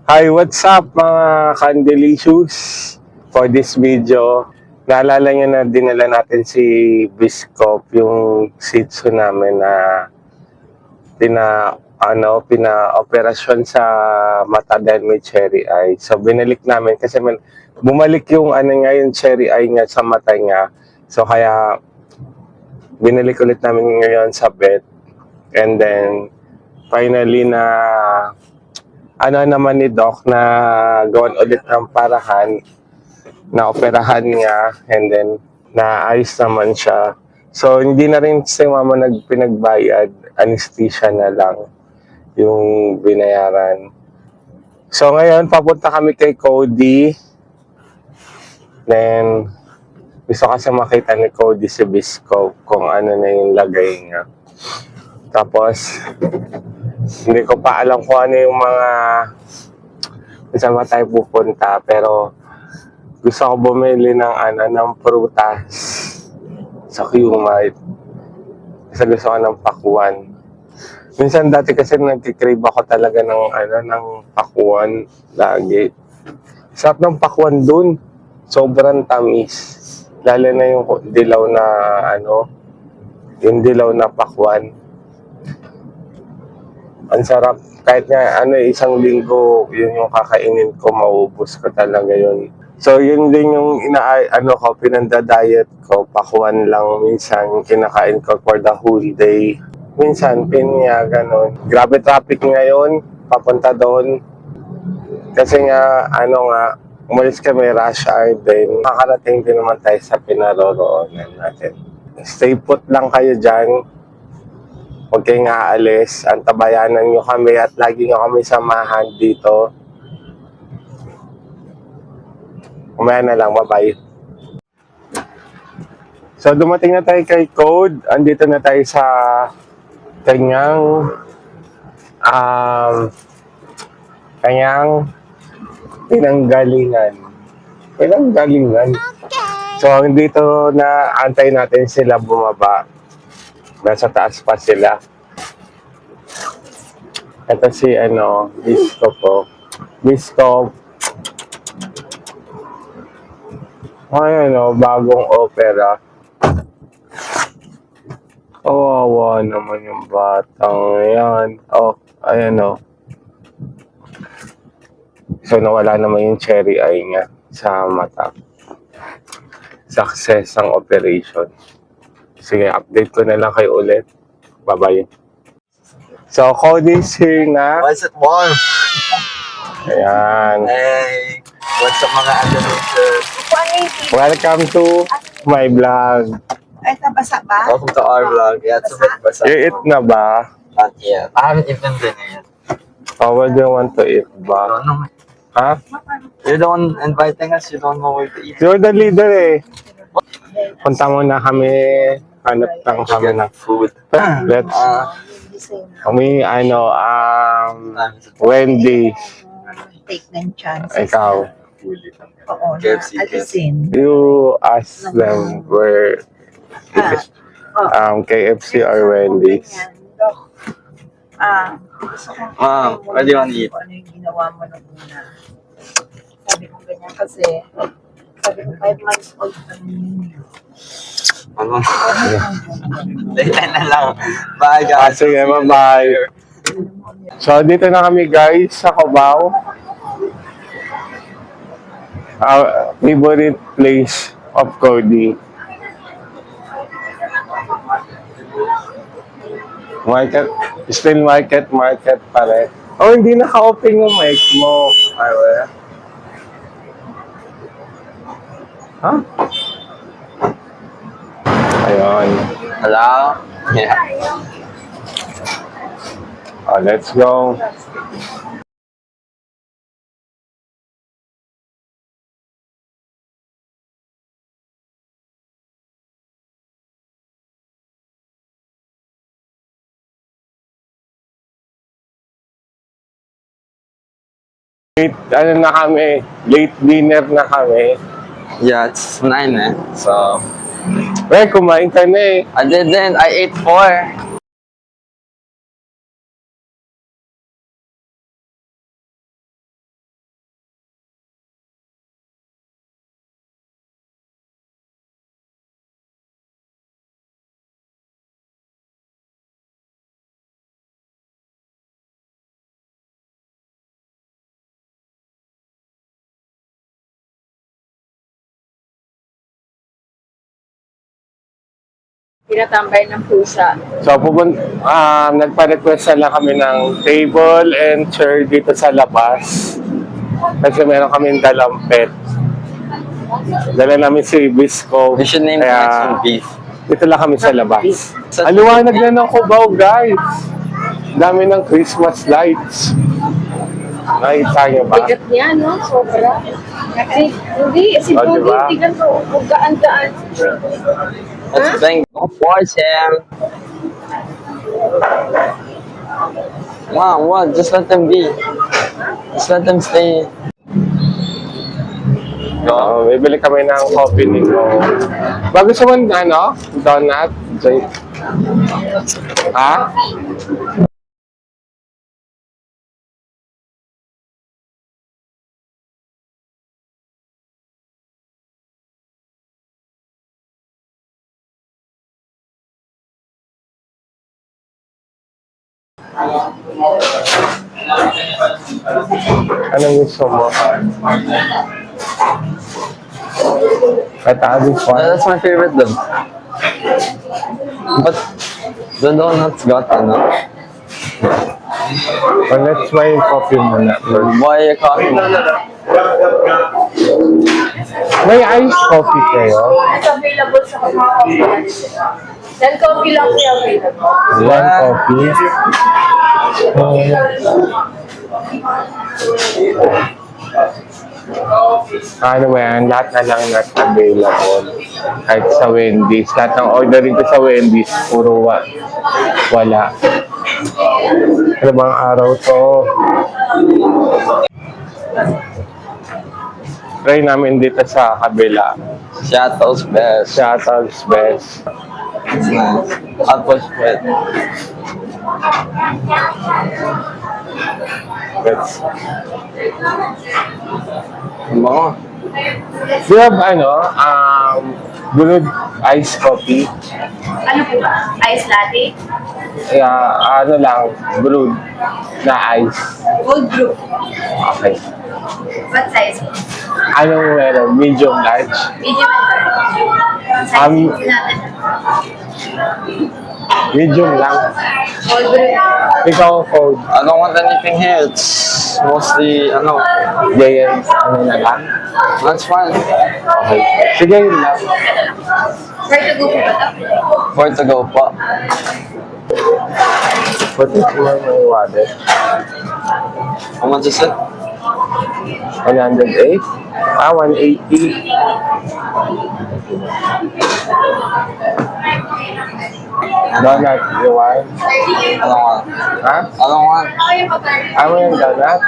Hi, what's up mga Candelicious? For this video, naalala nyo na dinala natin si Biscop, yung Shih Tzu namin na pina-operasyon sa mata dahil may cherry eye. So, binalik namin kasi bumalik yung yung cherry eye niya sa mata niya. So, kaya binalik ulit namin ngayon sa vet. And then, finally naman ni Doc na gawan ulit ng parahan na operahan niya and then naayos naman siya. So hindi na rin si mama pinagbayad, anesthesia na lang yung binayaran. So ngayon papunta kami kay Cody. Then gusto kasi makita ni Cody si Bisco kung ano na yung lagay niya. Tapos hindi ko pa alam kung ano yung mga kung saan tayo pupunta, pero gusto ko bumili ng prutas sa Q-Mart. Kasi gusto ko ng pakwan. Minsan dati kasi nagkikrave ako talaga ng pakwan lagi. Sarap ng pakwan dun. Sobrang tamis. Lalo na yung dilaw na yung dilaw na pakwan. Ang sarap. Kahit nga isang linggo, yun yung kakainin ko, maubos ko talaga yun. So yun din yung pinanda-diet ko, pakwan lang minsan kinakain ko for the whole day. Minsan pinya, ganun. Grabe traffic ngayon, papunta doon. Kasi nga, umalis kami rush hour din. Makakarating din naman tayo sa pinaroroonan natin. Stay put lang kayo dyan. Huwag kayong aalis, antabayanan nyo kami at lagi nyo kami samahan dito. Umaya na lang, bye-bye. So dumating na tayo kay Code. Andito na tayo sa kanyang pinanggalingan. So dito na antay natin sila bumaba. Nasa taas pa sila. Ito si Biscop po. Biscop. Bagong opera. Kawawa naman yung batang yan. So nawala naman yung cherry eye niya sa mata. Success ang operation. Sige, update ko na lang kayo ulit. Bye-bye. So, Cody's here na. What's it, Mom? Ayan. Hey, what's up mga adolescents? Welcome to my vlog. Ay, nabasa ba? Welcome to our vlog. Yeah, it's a bit basa. You eat na ba? Not yet. I haven't eaten dinner yet. Oh, what do you want to eat ba? No. Ha? You're the one inviting us. You don't know where to eat. You're the leader eh. Punta muna kami. Hanap lang kami ng food. Let's Wendy. Take ng chance. Ikaw. Oo, KFC. alisin. You ask them where KFC or Wendy's. Gusto ko. What do you want to eat? Ano yung ginawa mo nung una? Sabi ko ganyan kasi, sabi ko 5 months old pa ninyo. Ano? Later na lang. Bye, guys. Sige, bye-bye. So, dito na kami guys sa Cubao. Our favorite place of Cody. Market, still market pa rin. Oh, hindi naka-open yung mic mo. Ay, wala. Huh? Ayun. Hello? Yeah. Oh, let's go. Late dinner na kami. Yeah, it's 9 eh. So, Kumain ka na eh. I didn't. I ate 4. tinatambay ng pusa. So, nagpa-request na lang kami ng table and chair dito sa labas. Kasi meron kaming dalang pet. Dala namin si Bisco. We should name the next one Beef. Dito lang kami sa labas. Aliwanag na ng Cubao, guys. Dami ng Christmas lights. Nakita niyo ba? Bigat niya, no? Sobra. Kasi, hindi, si Oh, Budi, diba? tignan mo, kung gaan-gaan. Let's bang. Go force him. Wow, what? Just let them be. Just let them stay. Go. Bibili kami ng coffee ni Ko. Bago sa ano? Donut? Ha? Anong gusto mo? Katagos Yeah, pa. that's my favorite though. But the donuts got enough. Well, let's try yung coffee muna first. Why a coffee? May iced coffee kayo? It's available sa mga coffee. Then coffee lang siya available. One coffee. Ano ba yan? Lahat na lang not available. Kahit sa Wendy's. Lahat ng ordering ko sa Wendy's, puro wala. Ano bang araw to? Try namin dito sa kabila. Seattle's best. Seattle's best. It's nice. I'll push it. That's, Bango. do you have brewed iced coffee? Ano po ba? Ice latte? Ano lang, brewed na ice. Cold brew. Okay. What size? Anong meron? Medium, large? Medium and large. Size Um, natin. Medium lang. Cold brew. Ikaw, cold. I don't want anything here. It's mostly, Jayan, ano na lang? that's fine. Okay. Sige, yun lang. Where to go po ba ito? Where to go pa? What is my wallet? How much is it? 108? 180. Donut, you want? I don't want. Ha? I don't want. Ayaw mo yung donut?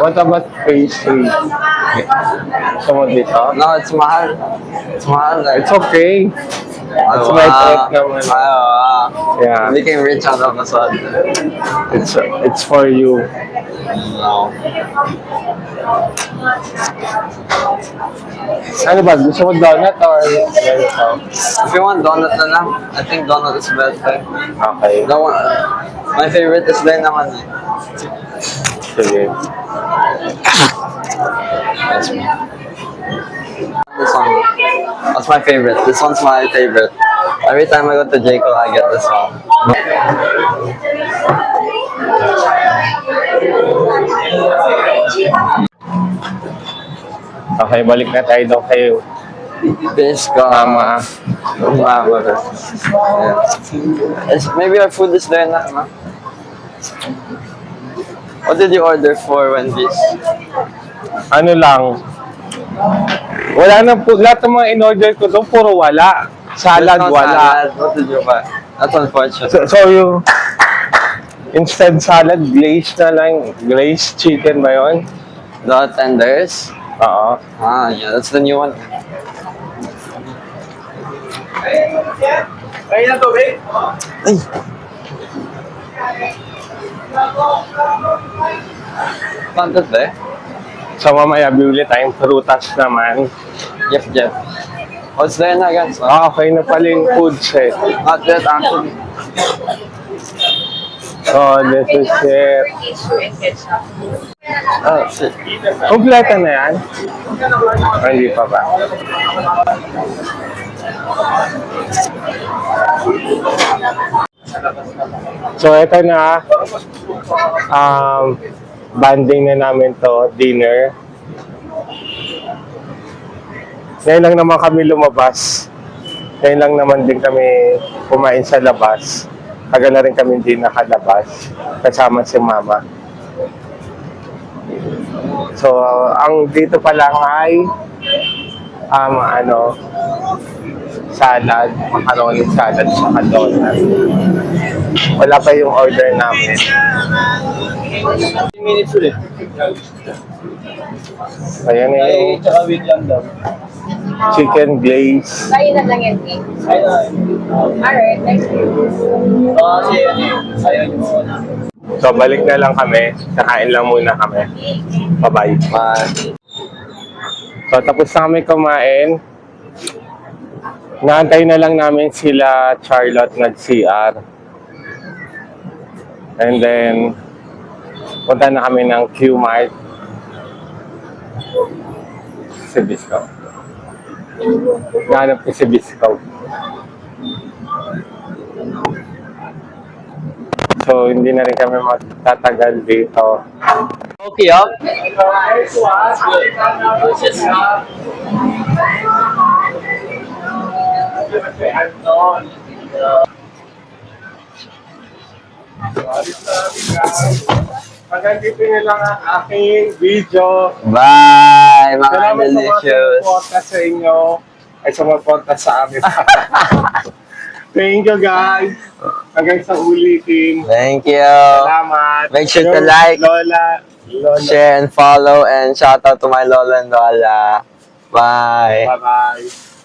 What about pastry? Gusto mo dito? No, it's mahal. It's mahal. It's okay. It's my trip naman. Yeah. I became rich out of a sudden. It's for you. No. Ano ba? Gusto mo donut or ganito? If you want donut na lang, I think donut is better. Okay. No one. My favorite is din naman eh. Sige. That's me. This one. That's my favorite. This one's my favorite. Every time I go to Jayco, I get this one. Okay, balik na tayo doon kayo. Bisco. Mama. Mama. Yeah. Maybe our food is there na. Ma? What did you order for Wendy's? Ano lang. Wala na po. Lahat ng mga in-order ko doon, puro wala. Salad, There's no wala. salad. What did you buy? That's unfortunate. So you, instead salad, glazed na lang. Glazed chicken ba yun? The tenders? Oo. Ah, yeah, that's the new one. Ay! Content ba eh? So mamaya bibili tayong prutas naman. Yep. What's there na guys? Okay na pala yung food set. Not yet actually. So this is it. Oh shit. Kompleto na yan? Hindi pa ba? So, ito na. Banding na namin to, dinner. Ngayon lang naman kami lumabas. Ngayon lang naman din kami kumain sa labas. Tagal na rin kami hindi nakalabas. Kasama si mama. So, ang dito pa lang ay salad, macaroni salad, saka donut. Wala pa yung order namin. Minutes ulit. Ayan na yung Tsaka wait lang daw. chicken glaze. Tayo na lang yan, eh. Alright, thank you. Kasi ayaw nyo na. So, balik na lang kami. Kakain lang muna kami. Bye-bye. Bye. So, tapos na kami kumain. Naantay na lang namin sila Charlotte nag-CR. And then, punta na kami ng Q-Mart. Si Bisco. Nahanap ko si Bisco. So, hindi na rin kami magtatagal dito. Okay, up. Hanggang dito na lang ang aking video. Bye, mga Salamat sa mga delicious. sumuporta sa inyo. Ay, sumuporta sa amin. Thank you, guys. Hanggang sa ulitin. Thank you. Salamat. Make sure to Yung like, Lola. share, and follow. And shout out to my Lola and Lola. Bye. Bye-bye.